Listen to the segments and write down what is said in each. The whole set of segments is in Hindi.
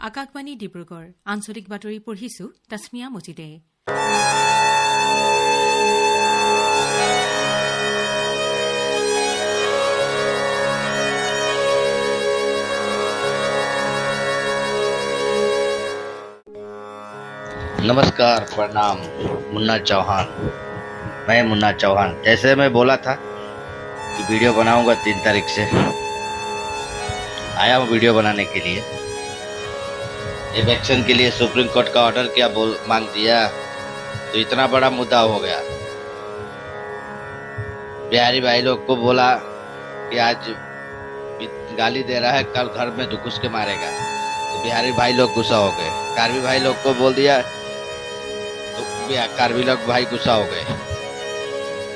আকাশবাণী ডিব্ৰুগড় আঞ্চলিক বাতৰি পঢ়িছো তাসমিয়া মজিদে। नमस्कार, प्रणाम। मुन्ना चौहान, मैं मुन्ना चौहान। जैसे मैं बोला था कि वीडियो बनाऊंगा 3 तारीख से, आया हूँ वीडियो बनाने के लिए। इलेक्शन के लिए सुप्रीम कोर्ट का ऑर्डर क्या मांग दिया, तो इतना बड़ा मुद्दा हो गया। बिहारी भाई लोग को बोला कि आज गाली दे रहा है, कल घर में घुस के मारेगा, तो बिहारी भाई लोग गुस्सा हो गए। कार्बी भाई लोग को बोल दिया तो कार्बी लोग भाई गुस्सा हो गए।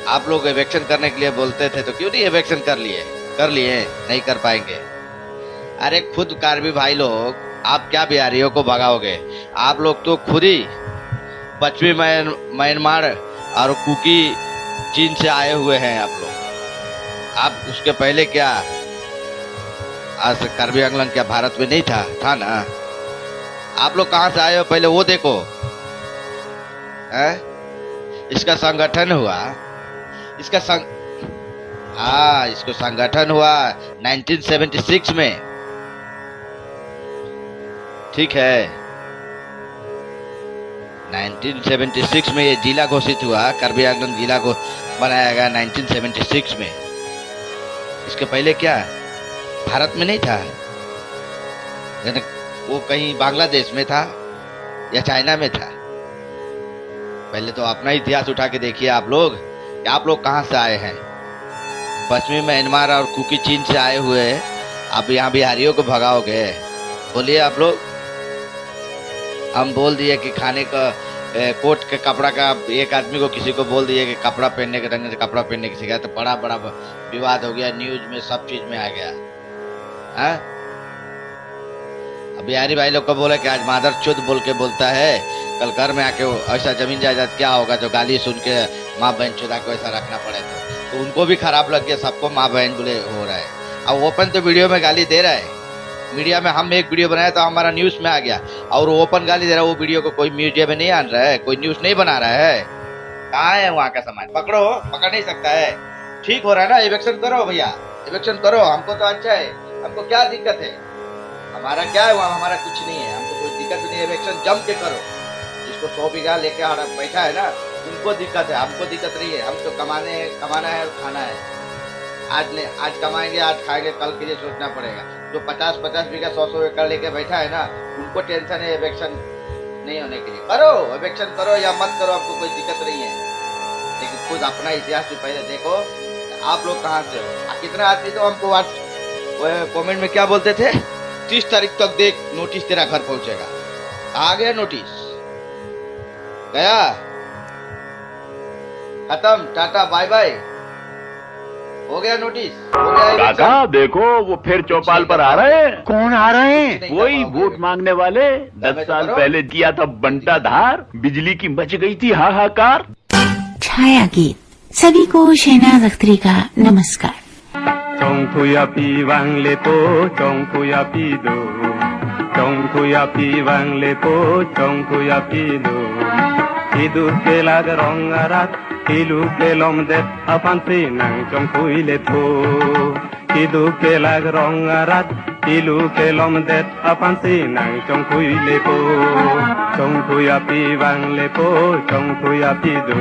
आप लोग इलेक्शन करने के लिए बोलते थे तो क्यों नहीं इलेक्शन कर लिए? नहीं कर पाएंगे। अरे खुद कार्बी भाई लोग, आप क्या बिहारियों को भगाओगे? आप लोग तो खुद ही पश्चिमी म्यांमार और कुकी चीन से आए हुए हैं आप लोग। आप उसके पहले क्या आज कार्बी आंगलन क्या भारत में नहीं था ना? आप लोग कहाँ से आए हो पहले वो देखो। इसका संगठन हुआ, इसको संगठन हुआ 1976 में, ठीक है। 1976 में ये जिला घोषित हुआ, कार्बी आंगलन जिला को बनाया गया 1976 में। इसके पहले क्या भारत में नहीं था? वो कहीं बांग्लादेश में था या चाइना में था? पहले तो अपना इतिहास उठा के देखिए आप लोग कि आप लोग कहाँ से आए हैं। पश्चिमी म्यांमार और कुकी चीन से आए हुए आप यहाँ बिहारियों को भगाओगे? बोलिए आप लोग। हम बोल दिए कि खाने का कोट के कपड़ा का, एक आदमी को किसी को बोल दिए कि कपड़ा पहनने के ढंग से कपड़ा पहनने की सिखाया, तो बड़ा विवाद हो गया, न्यूज में सब चीज में आ गया। बिहारी भाई लोग को बोला कि आज मादर चुद बोल के बोलता है, कल घर में आके ऐसा जमीन जायदाद क्या होगा जो गाली सुन के माँ बहन चुदा को ऐसा रखना पड़े। तो उनको भी खराब लग गया, सबको माँ बहन बोले हो रहा है। अब ओपन तो वीडियो में गाली दे रहा है। मीडिया में हम एक वीडियो बनाया तो हमारा न्यूज में आ गया, और ओपन गाली दे रहा है। वो वीडियो को कोई मीडिया में नहीं आन रहा है, कोई न्यूज नहीं बना रहा है। कहाँ है वहाँ का सामान? पकड़ नहीं सकता है। ठीक हो रहा है ना? इलेक्शन करो भैया, इलेक्शन करो। हमको तो अच्छा है, हमको क्या दिक्कत है? हमारा क्या है वहाँ? हमारा कुछ नहीं है, हमको कोई दिक्कत नहीं है। इलेक्शन जम के करो। जिसको 100 बीघा लेके बैठा है ना, उनको दिक्कत है, हमको दिक्कत नहीं है। हम तो कमाना है और खाना है। आज कमाएंगे, आज खाएंगे, कल के लिए सोचना पड़ेगा। जो 50 बीघा 100 एकड़ लेके बैठा है ना, उनको टेंशन है इलेक्शन नहीं होने के लिए। करो इलेक्शन, करो या मत करो, हमको कोई दिक्कत नहीं है। लेकिन खुद अपना इतिहास भी पहले देखो, आप लोग कहाँ से हो। कितना आदमी तो हमको कमेंट में क्या बोलते थे, 30 तारीख तक देख, नोटिस तेरा घर पहुंचेगा। आ गया नोटिस, गया, खत्म, टाटा बाय बाय, हो गया नोटिस, हो गया। काका देखो, वो फिर चौपाल पर आ रहे हैं। कौन आ रहे हैं? वही वोट मांगने वाले। 10 साल पहले किया था बंटा धार, बिजली की मच गई थी हाहाकार। छाया गीत। सभी को शहनाज अख्तरी का नमस्कार। चौंकुयापी वांगले पो चौंकुयापी दो, चौंकुयापी वांगले पो चौंकुयापी दो। Hidu kelag rongarat, hilu kelom det apansi nang chongkuile po. Hidu kelag rongarat, hilu kelom det apansi nang chongkuile po. Chongkuyapi wangle po, chongkuyapi do.